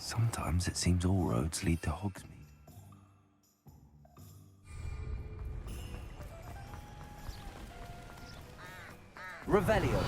Sometimes it seems all roads lead to Hogsmeade. Revelio.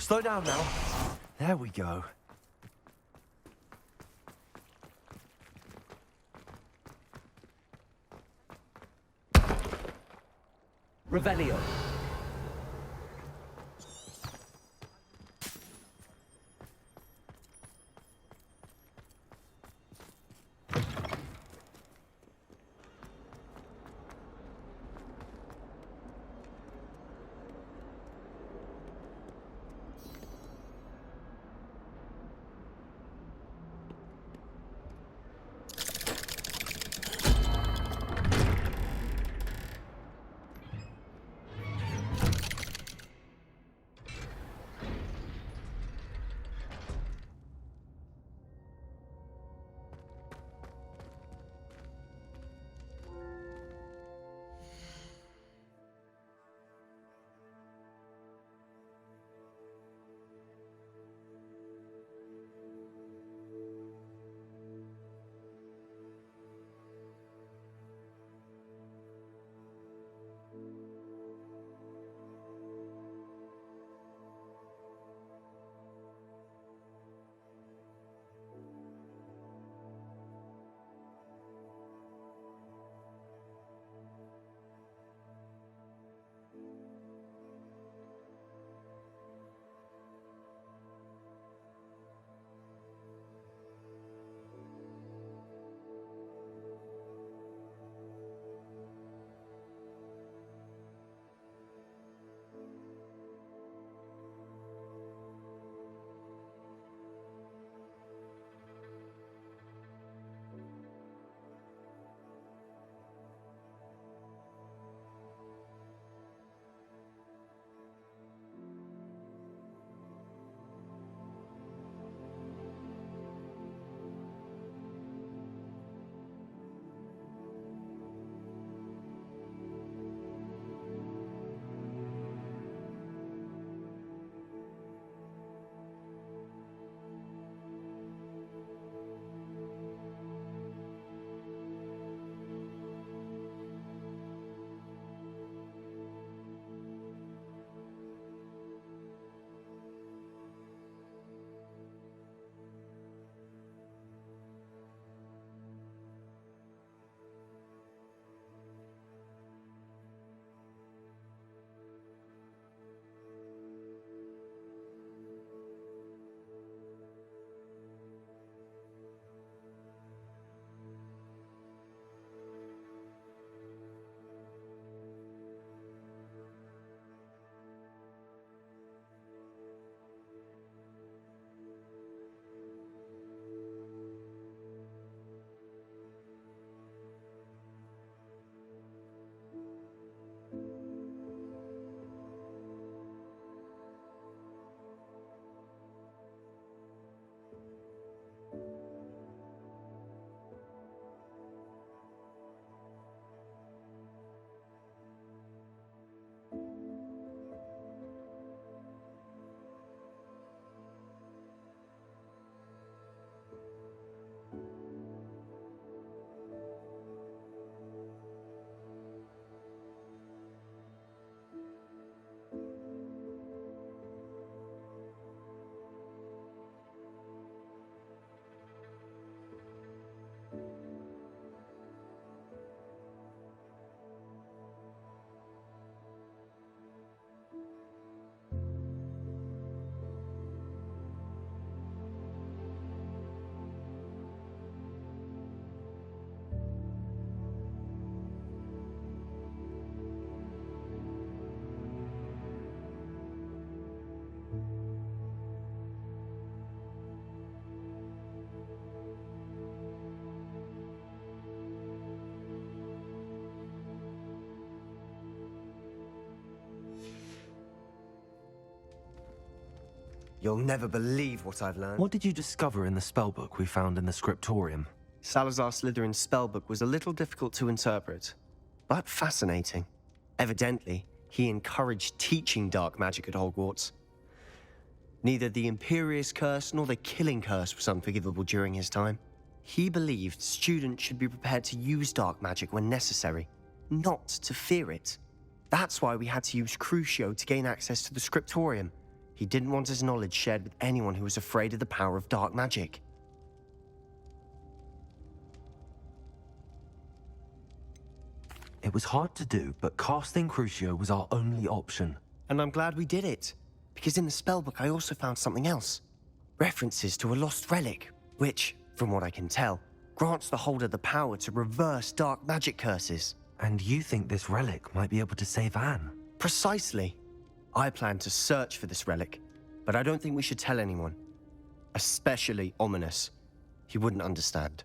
Slow down now. There we go. Revelio. You'll never believe what I've learned. What did you discover in the spellbook we found in the scriptorium? Salazar Slytherin's spellbook was a little difficult to interpret, but fascinating. Evidently, he encouraged teaching dark magic at Hogwarts. Neither the Imperious Curse nor the Killing Curse was unforgivable during his time. He believed students should be prepared to use dark magic when necessary, not to fear it. That's why we had to use Crucio to gain access to the scriptorium. He didn't want his knowledge shared with anyone who was afraid of the power of dark magic. It was hard to do, but casting Crucio was our only option. And I'm glad we did it, because in the spellbook I also found something else. References to a lost relic, which, from what I can tell, grants the holder the power to reverse dark magic curses. And you think this relic might be able to save Anne? Precisely. I plan to search for this relic, but I don't think we should tell anyone. Especially Ominous. He wouldn't understand.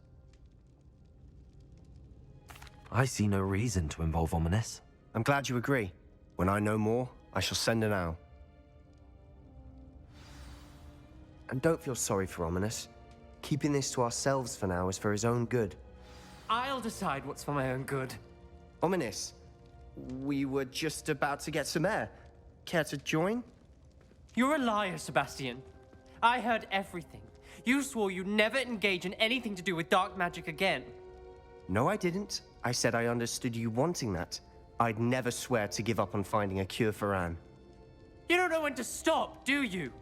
I see no reason to involve Ominous. I'm glad you agree. When I know more, I shall send an owl. And don't feel sorry for Ominous. Keeping this to ourselves for now is for his own good. I'll decide what's for my own good. Ominous, we were just about to get some air. Care to join? You're a liar, Sebastian. I heard everything. You swore you'd never engage in anything to do with dark magic again. No, I didn't. I said I understood you wanting that. I'd never swear to give up on finding a cure for Anne. You don't know when to stop, do you?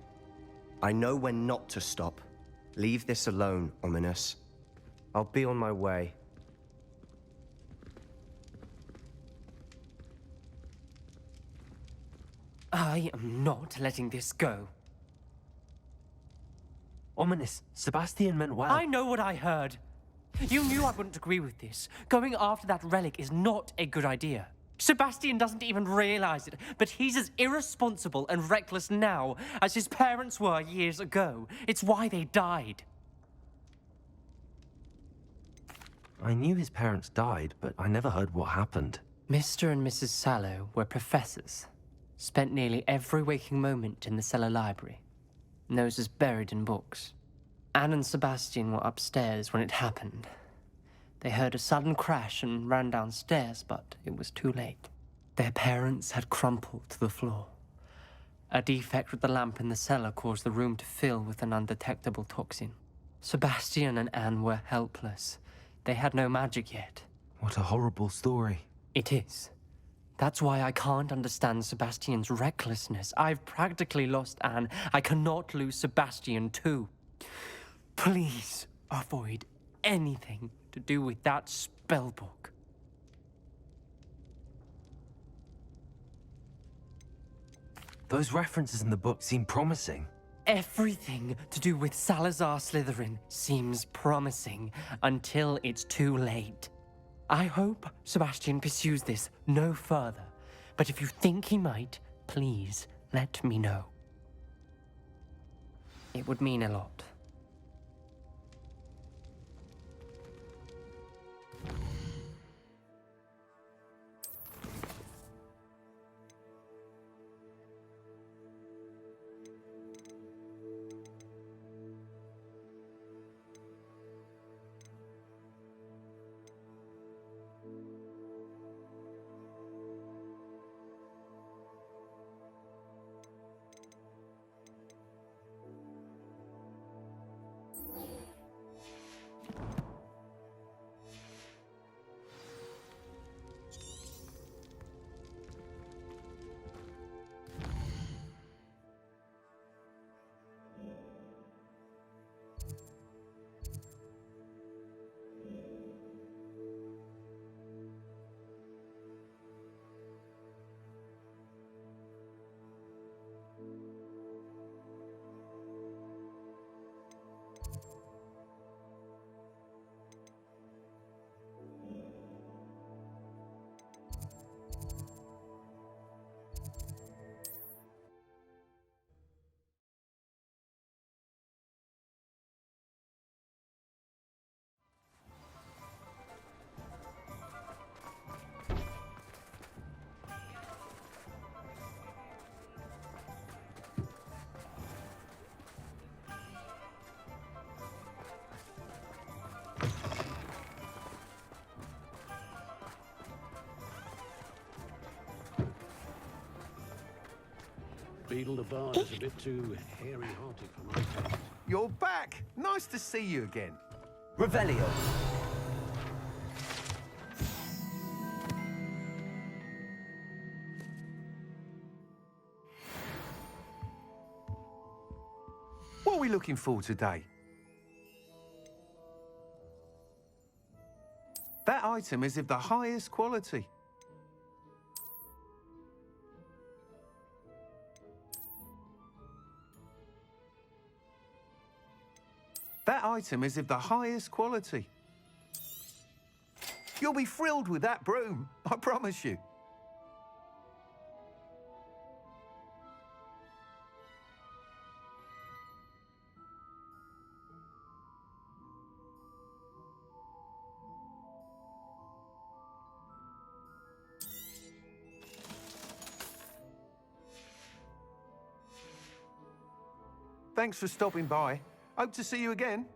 I know when not to stop. Leave this alone, Ominous. I'll be on my way. I am not letting this go. Ominous, Sebastian meant well. I know what I heard. You knew I wouldn't agree with this. Going after that relic is not a good idea. Sebastian doesn't even realize it, but he's as irresponsible and reckless now as his parents were years ago. It's why they died. I knew his parents died, but I never heard what happened. Mr. and Mrs. Sallow were professors. Spent nearly every waking moment in the cellar library. Noses buried in books. Anne and Sebastian were upstairs when it happened. They heard a sudden crash and ran downstairs, but it was too late. Their parents had crumpled to the floor. A defect with the lamp in the cellar caused the room to fill with an undetectable toxin. Sebastian and Anne were helpless. They had no magic yet. What a horrible story. It is. That's why I can't understand Sebastian's recklessness. I've practically lost Anne. I cannot lose Sebastian too. Please avoid anything to do with that spellbook. Those references in the book seem promising. Everything to do with Salazar Slytherin seems promising until it's too late. I hope Sebastian pursues this no further, but if you think he might, please let me know. It would mean a lot. Beetle the Bard is a bit too hairy-hearted for my taste. You're back! Nice to see you again. Revelio. What are we looking for today? That item is of the highest quality. That item is of the highest quality. You'll be thrilled with that broom, I promise you. Thanks for stopping by. Hope to see you again.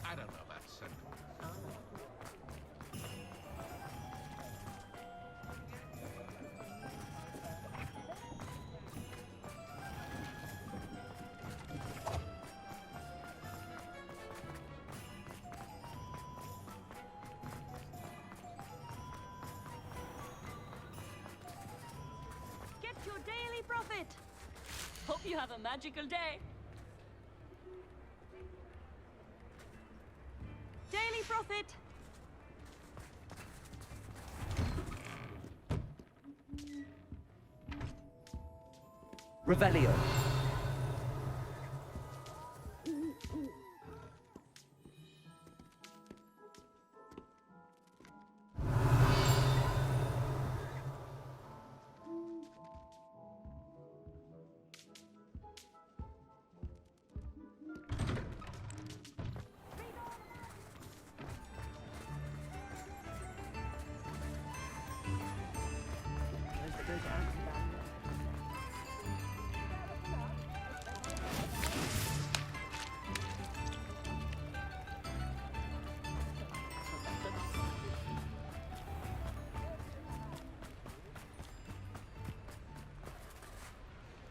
I don't know about simple. Get your daily profit. Hope you have a magical day. Daily profit. Revelio.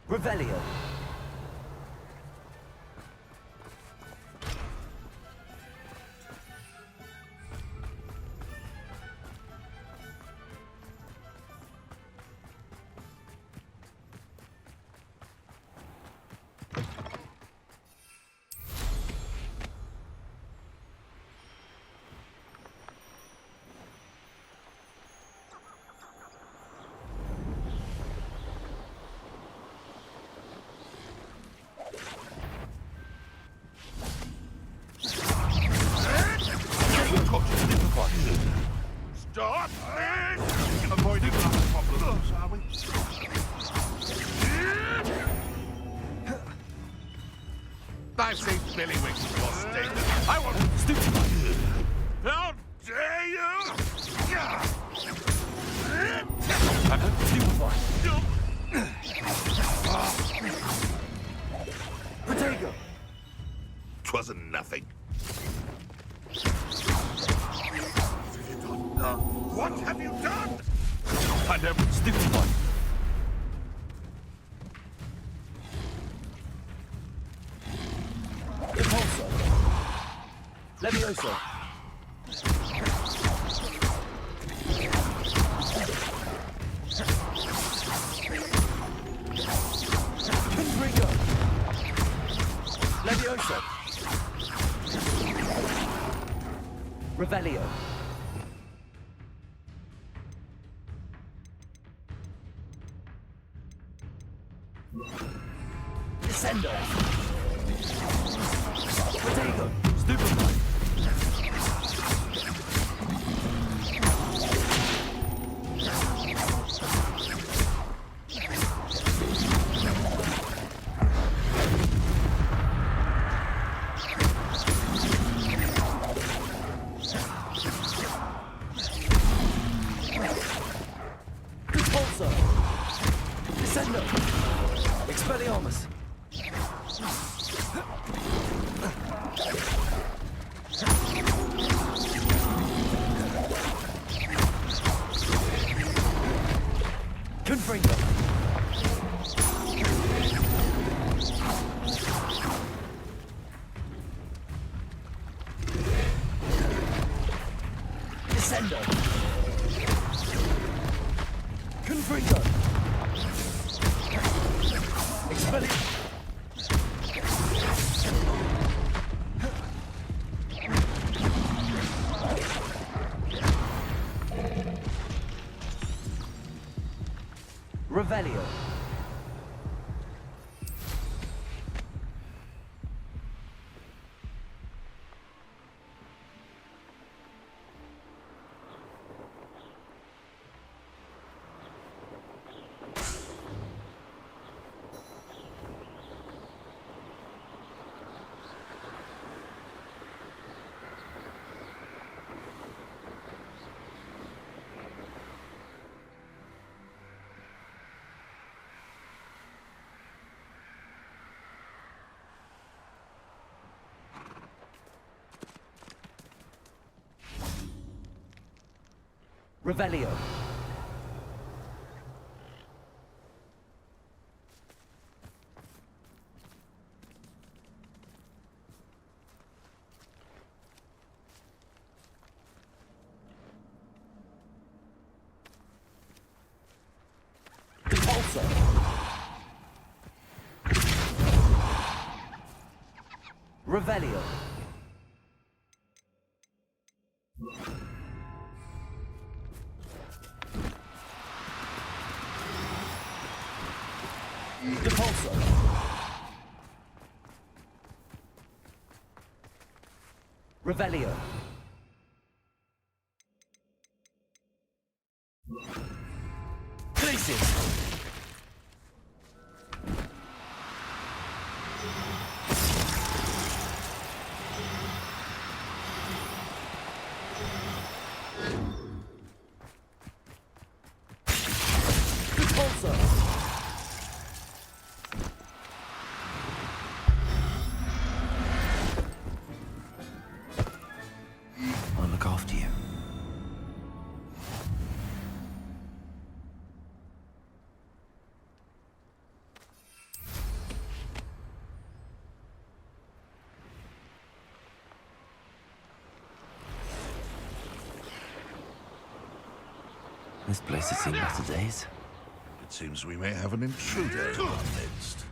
Revelio. Stop! Avoiding that problem, shall we? I've seen Billy Winks before station. I want stupid. How dare you! Protego. 'Twasn't nothing. What have you done? I never stupid one. Impulso. Levioso. Levioso! Revelio. Descendo! Protego! Stupefy! Repulsor! Descendo! Expelliarmus! Confringo! Descendo! Confringo! Expelliarmus! Revelio. Revelio. Repulsor. Revelio. Repulsor. Revelio. Glacius. Repulsor. I'll look after you. This place has seen better days. It seems we may have an intruder in our midst.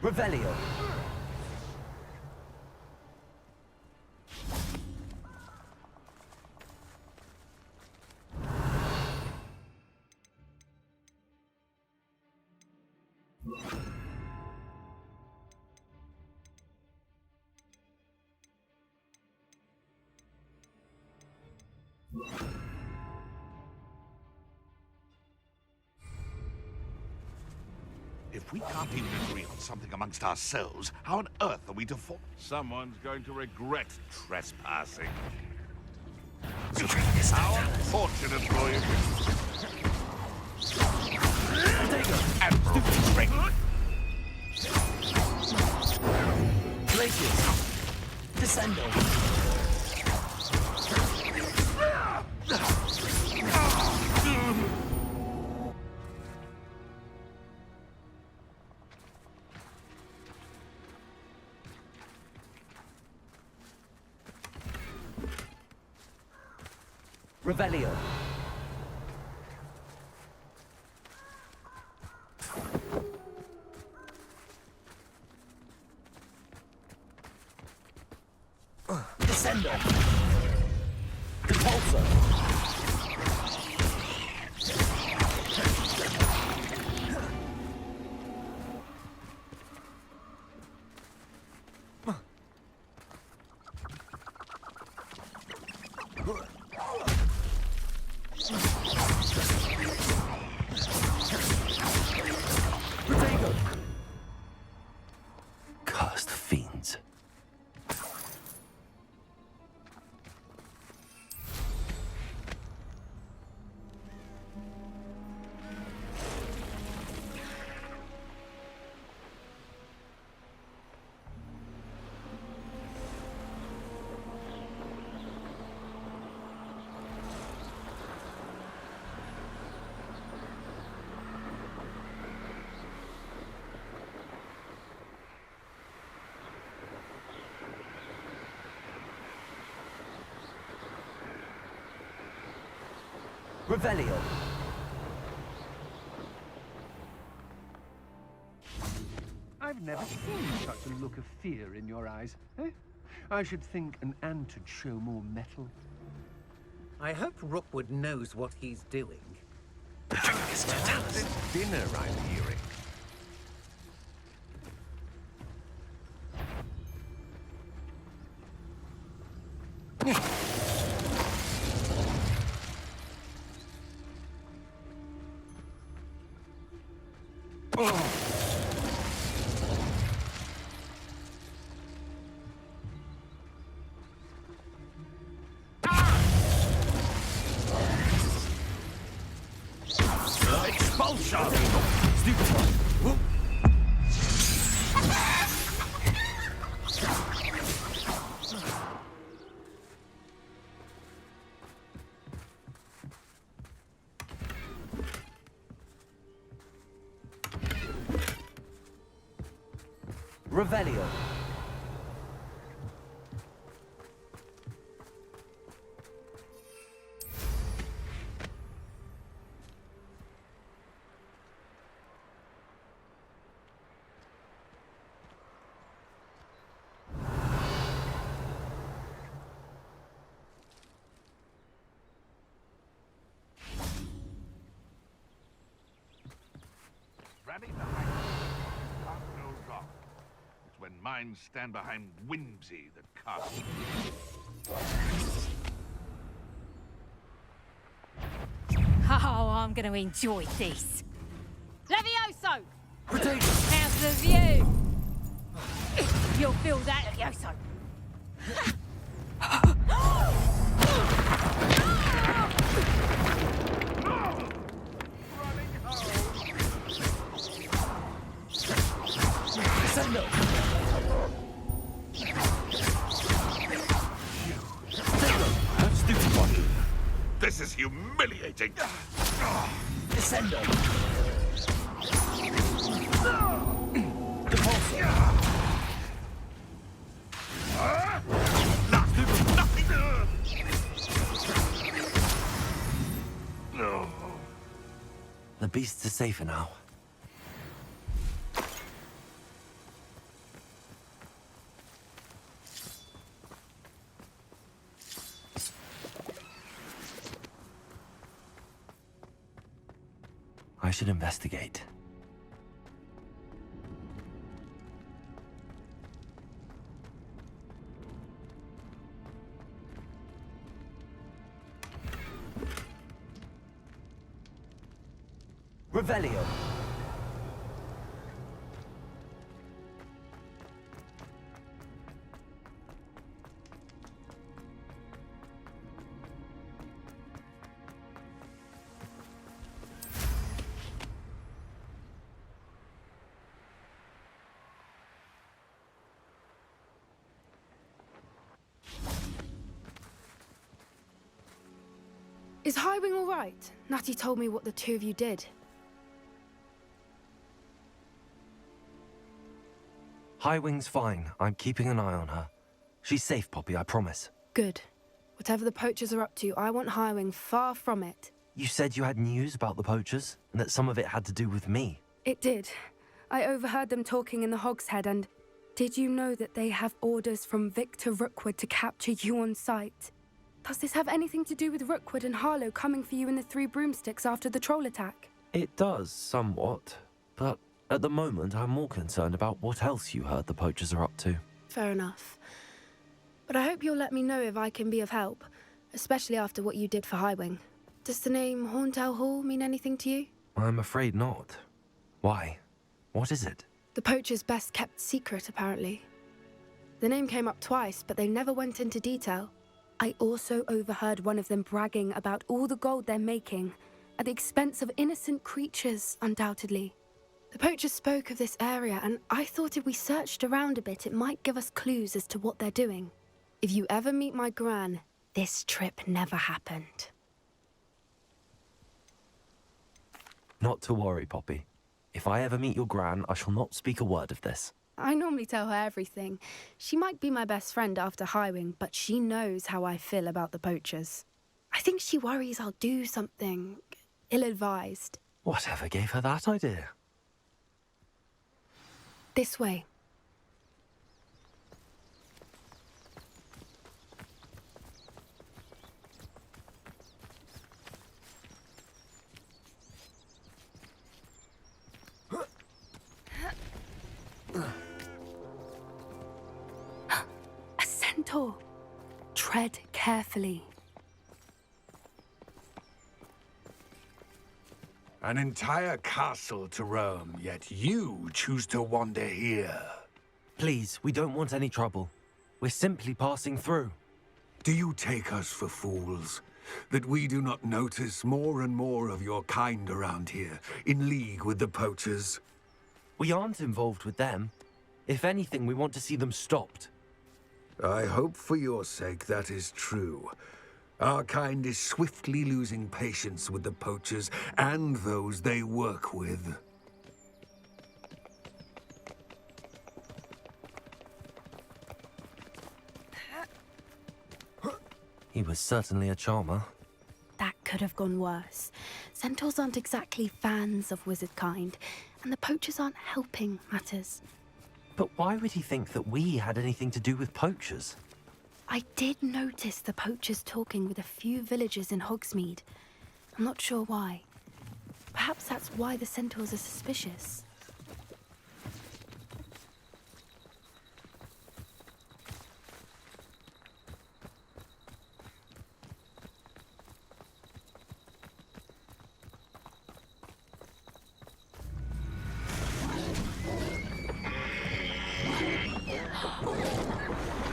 Revelio. If we can't even agree on something amongst ourselves, how on earth are we to form? Someone's going to regret trespassing. How unfortunate for you. Admiral Drake. Glacius. Descendo. Revelio. Descender! Repulsor! Potato! Cursed fiends. Revelio! I've never seen such a look of fear in your eyes. Eh? I should think an ant would show more mettle. I hope Rookwood knows what he's doing. It's dinner I'm hearing. Expulsion! Stupid one! Revelio! Rally behind can't go wrong. It's when minds stand behind whimsy that can't. Oh, I'm going to enjoy this. Levioso! Potato! How's the view? You'll feel that, Levioso. Descender! Potato! Stupid one! This is humiliating. Descender! Repulsor! Nothing. No. The beasts are safer now. I should investigate. Revelio! Is Highwing all right? Natty told me what the two of you did. Highwing's fine. I'm keeping an eye on her. She's safe, Poppy, I promise. Good. Whatever the poachers are up to, I want Highwing far from it. You said you had news about the poachers, and that some of it had to do with me. It did. I overheard them talking in the Hogshead and... Did you know that they have orders from Victor Rookwood to capture you on sight? Does this have anything to do with Rookwood and Harlow coming for you in the Three Broomsticks after the troll attack? It does, somewhat. But at the moment, I'm more concerned about what else you heard the poachers are up to. Fair enough. But I hope you'll let me know if I can be of help, especially after what you did for Highwing. Does the name Horntail Hall mean anything to you? I'm afraid not. Why? What is it? The poacher's best kept secret, apparently. The name came up twice, but they never went into detail. I also overheard one of them bragging about all the gold they're making, at the expense of innocent creatures, undoubtedly. The poacher spoke of this area, and I thought if we searched around a bit, it might give us clues as to what they're doing. If you ever meet my gran, this trip never happened. Not to worry, Poppy. If I ever meet your gran, I shall not speak a word of this. I normally tell her everything. She might be my best friend after Highwing, but she knows how I feel about the poachers. I think she worries I'll do something ill-advised. Whatever gave her that idea? This way. A centaur. Tread carefully. An entire castle to roam, yet you choose to wander here. Please, we don't want any trouble. We're simply passing through. Do you take us for fools? That we do not notice more and more of your kind around here, in league with the poachers? We aren't involved with them. If anything, we want to see them stopped. I hope for your sake that is true. Our kind is swiftly losing patience with the poachers and those they work with. He was certainly a charmer. That could have gone worse. Centaurs aren't exactly fans of wizard kind, and the poachers aren't helping matters. But why would he think that we had anything to do with poachers? I did notice the poachers talking with a few villagers in Hogsmeade. I'm not sure why. Perhaps that's why the centaurs are suspicious.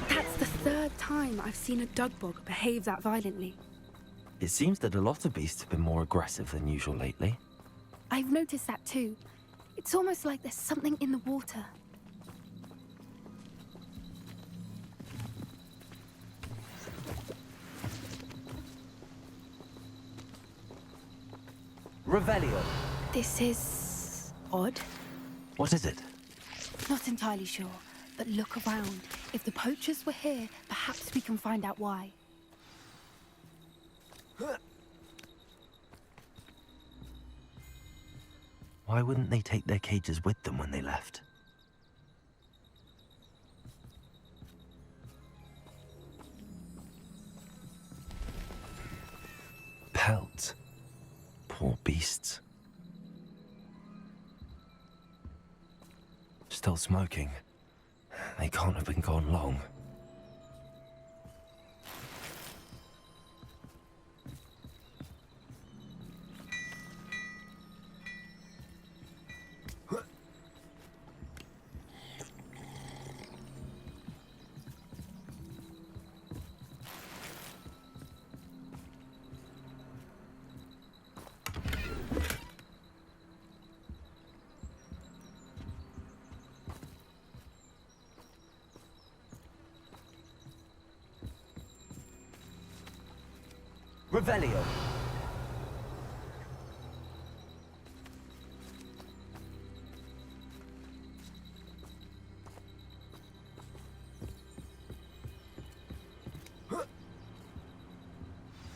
That's the third time I've seen a dugbog behave that violently. It seems that a lot of beasts have been more aggressive than usual lately. I've noticed that too. It's almost like there's something in the water. Revelio. This is odd. What is it? Not entirely sure, but look around. If the poachers were here, perhaps we can find out why. Why wouldn't they take their cages with them when they left? Pelts. Poor beasts. Still smoking. They can't have been gone long. Revelio.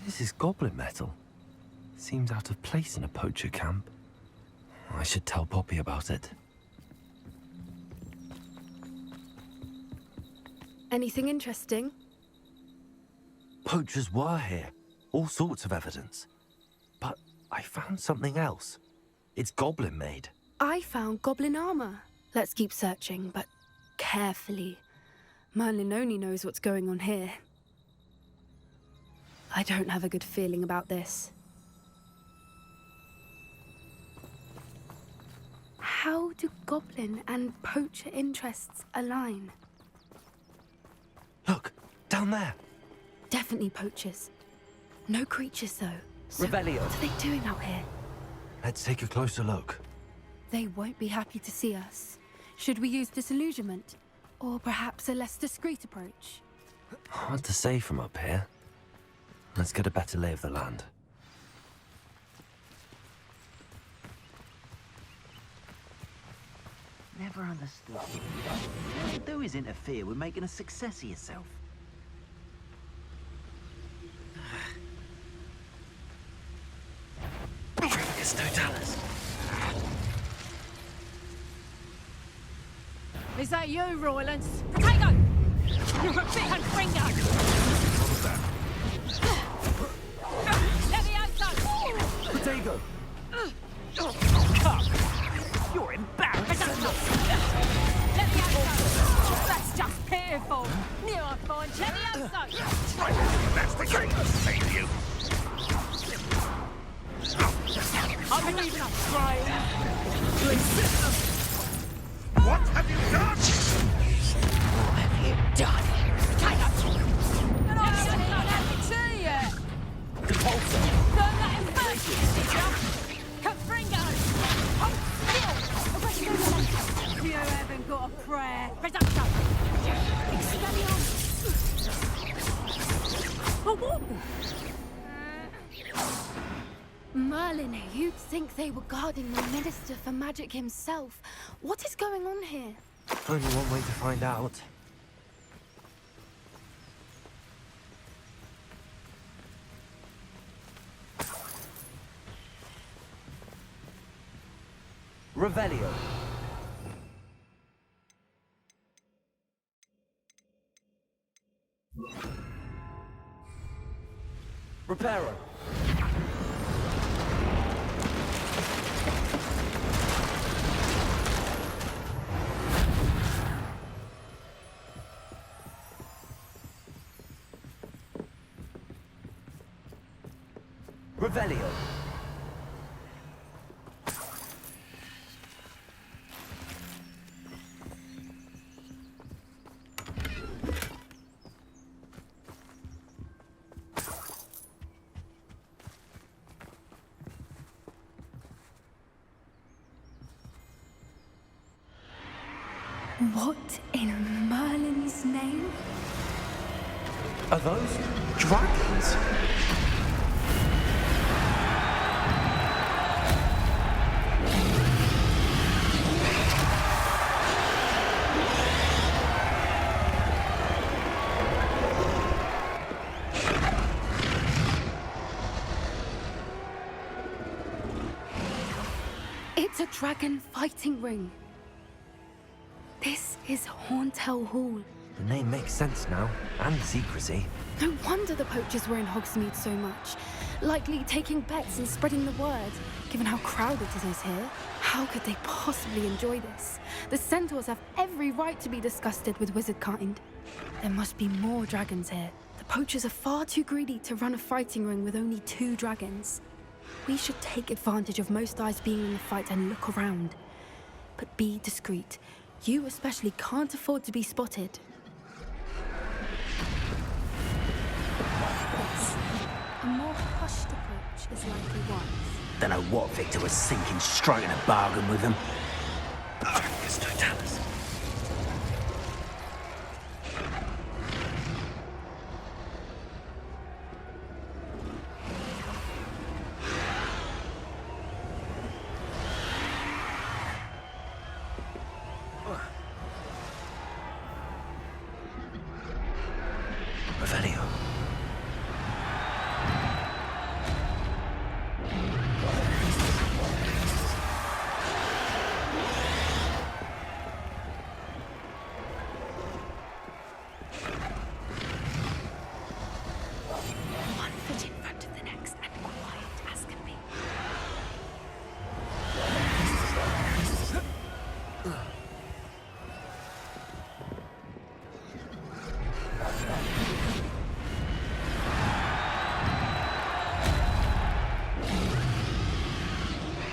This is goblin metal. Seems out of place in a poacher camp. I should tell Poppy about it. Anything interesting? Poachers were here. All sorts of evidence. But I found something else. It's goblin made. I found goblin armor. Let's keep searching, but carefully. Merlin only knows what's going on here. I don't have a good feeling about this. How do goblin and poacher interests align? Look, down there. Definitely poachers. No creatures, though. So Revelio. what are they doing out here? Let's take a closer look. They won't be happy to see us. Should we use disillusionment? Or perhaps a less discreet approach? Hard to say from up here. Let's get a better lay of the land. Never understood. All you do is interfere with making a success of yourself. It's Totalis. Is that you, Roylance? Potato! You're a bit and finger! Levioso! Potato! You're embarrassing! Levioso! That's just pitiful! Now I find Levioso! That's the game to save you. I'm leaving up trying! What have you done? What have you done? Potato! And I haven't even had the tea yet! Don't let him first, did you? Confringo! Hold still! You haven't got a prayer! Reducto! Oh, whoa! Merlin, you'd think they were guarding the Minister for Magic himself. What is going on here? Only one way to find out. Revelio. Reparo. Revelio. What in Merlin's name? Are those dragons? It's a dragon fighting ring. This is Hauntel Hall. The name makes sense now, and the secrecy. No wonder the poachers were in Hogsmeade so much. Likely taking bets and spreading the word, given how crowded it is here. How could they possibly enjoy this? The centaurs have every right to be disgusted with wizard kind. There must be more dragons here. The poachers are far too greedy to run a fighting ring with only 2 dragons. We should take advantage of most eyes being in the fight and look around. But be discreet. You especially can't afford to be spotted. Yes. A more hushed approach is likely wise. Don't know what Victor was thinking, striking a bargain with them. It's Totalis. Revelio.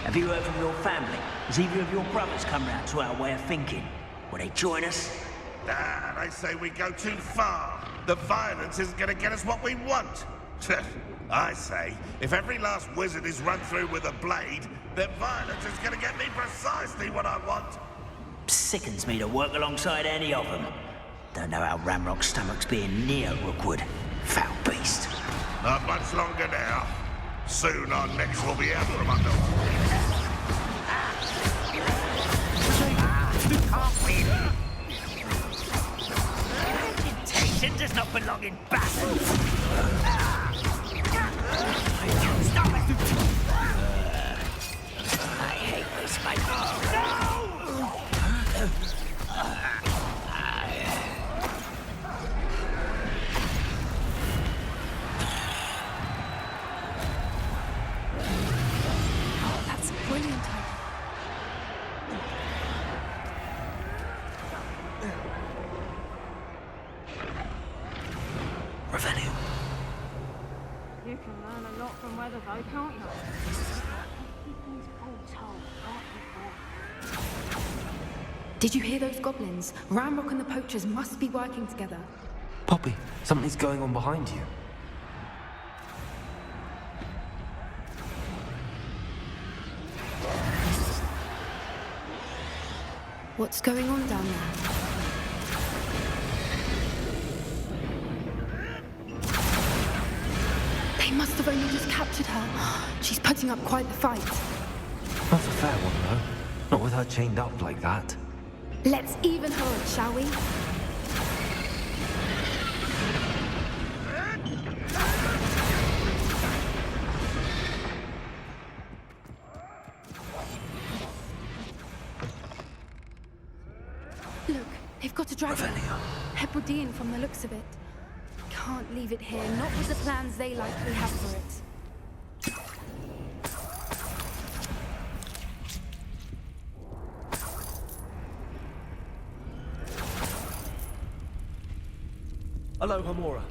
Have you heard from your family? Has either of your brothers come round to our way of thinking? Will they join us? Nah, they say we go too far. The violence isn't gonna get us what we want. I say, if every last wizard is run through with a blade, then violence is gonna get me precisely what I want. Sickens me to work alongside any of them. Don't know how Ramrock's stomach's being near Rookwood. Foul beast. Not much longer now. Soon our necks will be out from under. Can't win. Reputation does not belong in battle. Stop it! I hate this, mate. No! That's brilliant. Revenue. You can learn a lot from weather, though, can't you? People's all told, Did you hear those goblins? Ramrock and the poachers must be working together. Poppy, something's going on behind you. What's going on down there? They must have only just captured her. She's putting up quite the fight. Not a fair one, though. Not with her chained up like that. Let's even her up, shall we? Look, they've got a dragon. Hebridean from the looks of it. Can't leave it here, not with the plans they likely have for it. Hello, Hamora.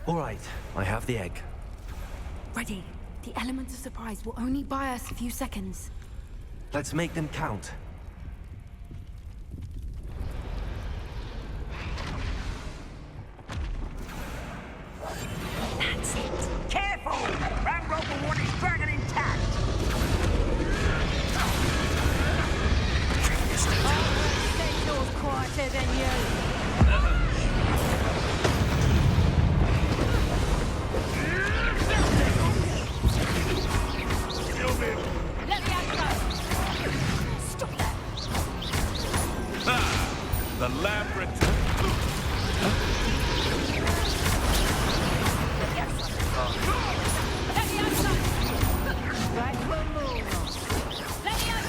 All right, I have the egg. Ready. The element of surprise will only buy us a few seconds. Let's make them count. That's it. Careful! Ramrock will want his dragon intact. Sentinel's quieter than you. Let me out. Stop that. The lab returned. Let me out. Right, one more. Let me out.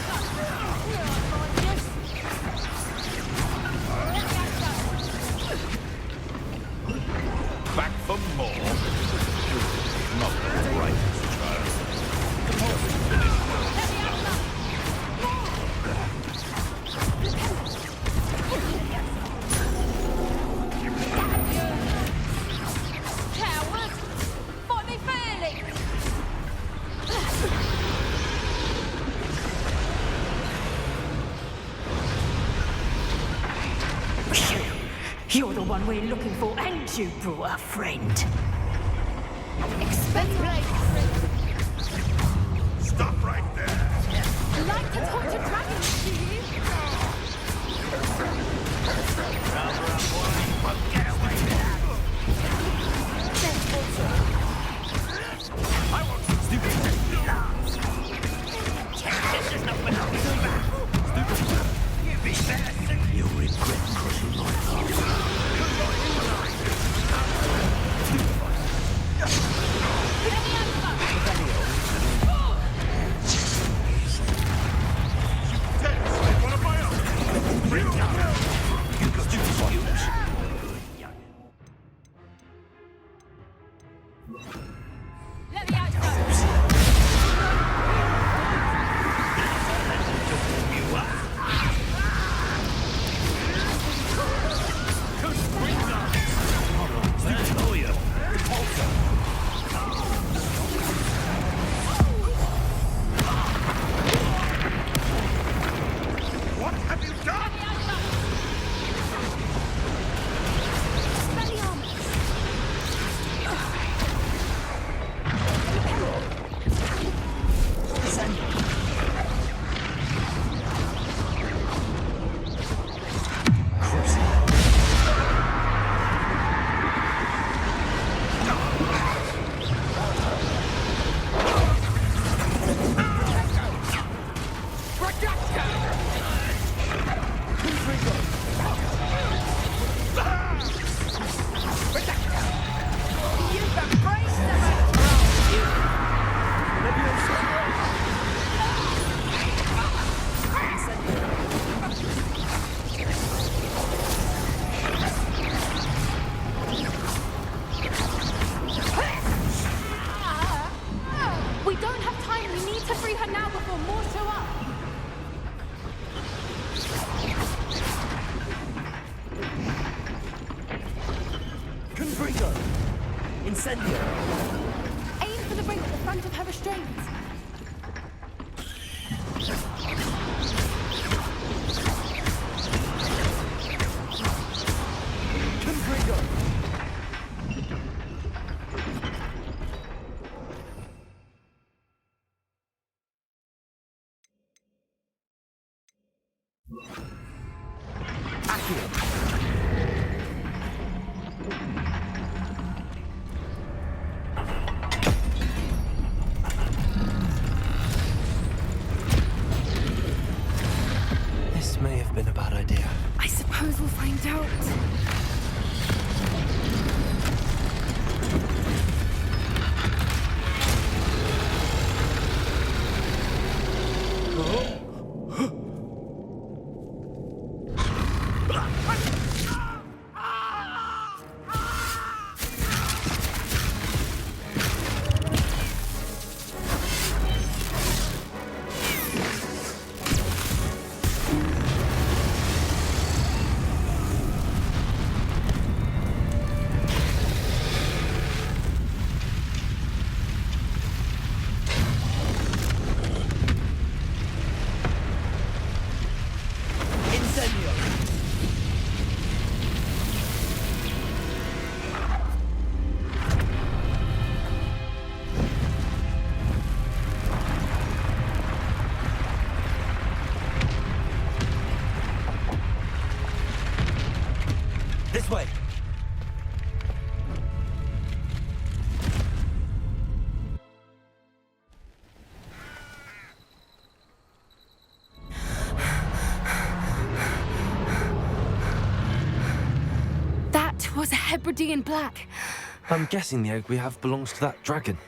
Here I find this. Let me out. Back for more. Not the brightest child. Coward! Fight me fairly! You're the one we're looking for, and you brought a friend. Expect Stop right there. like to talk to dragons, do you? I want some stupid. You'll regret crossing my path. Incendio! Aim for the ring at the front of her restraints. Confringo! This may have been a bad idea. I suppose we'll find out. This way! That was a Hebridean black. I'm guessing the egg we have belongs to that dragon.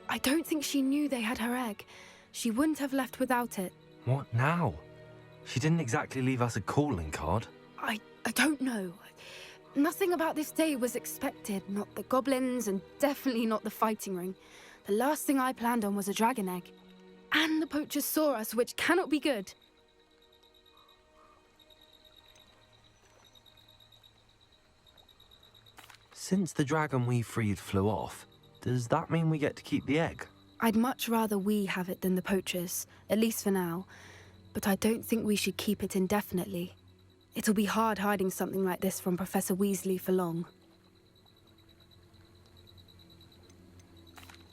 I don't think she knew they had her egg. She wouldn't have left without it. What now? She didn't exactly leave us a calling card. I don't know. Nothing about this day was expected. Not the goblins, and definitely not the fighting ring. The last thing I planned on was a dragon egg. And the poachers saw us, which cannot be good. Since the dragon we freed flew off, does that mean we get to keep the egg? I'd much rather we have it than the poachers, at least for now. But I don't think we should keep it indefinitely. It'll be hard hiding something like this from Professor Weasley for long.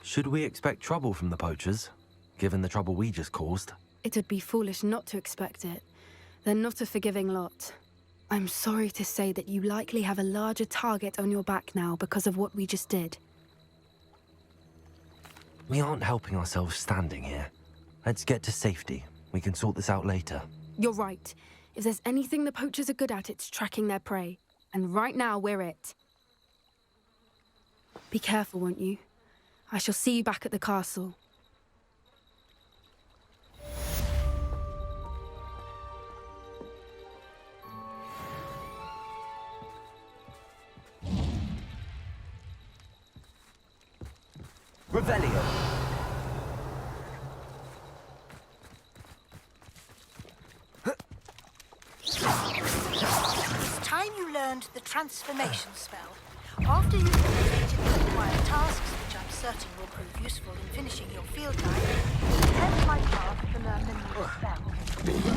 Should we expect trouble from the poachers, given the trouble we just caused? It would be foolish not to expect it. They're not a forgiving lot. I'm sorry to say that you likely have a larger target on your back now because of what we just did. We aren't helping ourselves standing here. Let's get to safety. We can sort this out later. You're right. If there's anything the poachers are good at, it's tracking their prey. And right now, we're it. Be careful, won't you? I shall see you back at the castle. Revelio! It's time you learned the transformation spell. After you've completed the required tasks, which I'm certain will prove useful in finishing your field guide, attend my path to learn the new spell.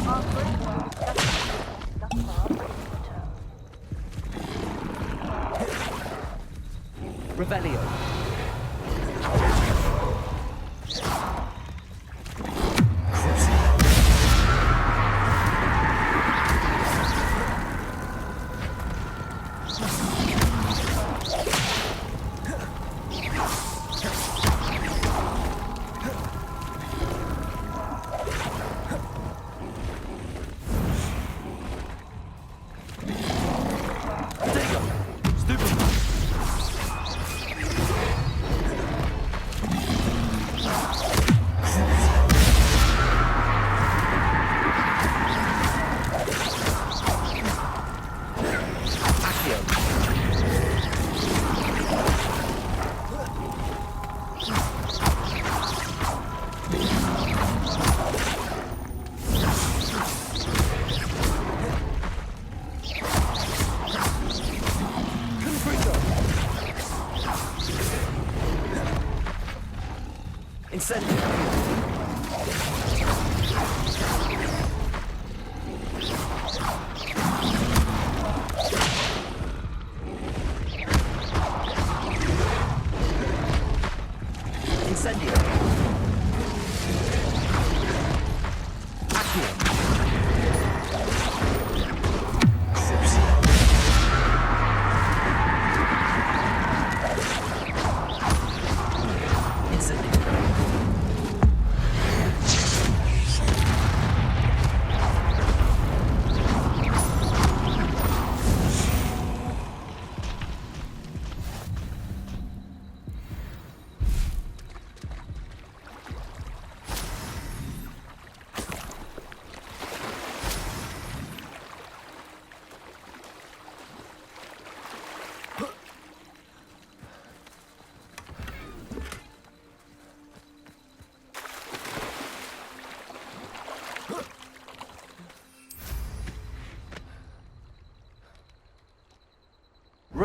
Our great work thus far brings return. Revelio!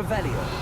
Revelio.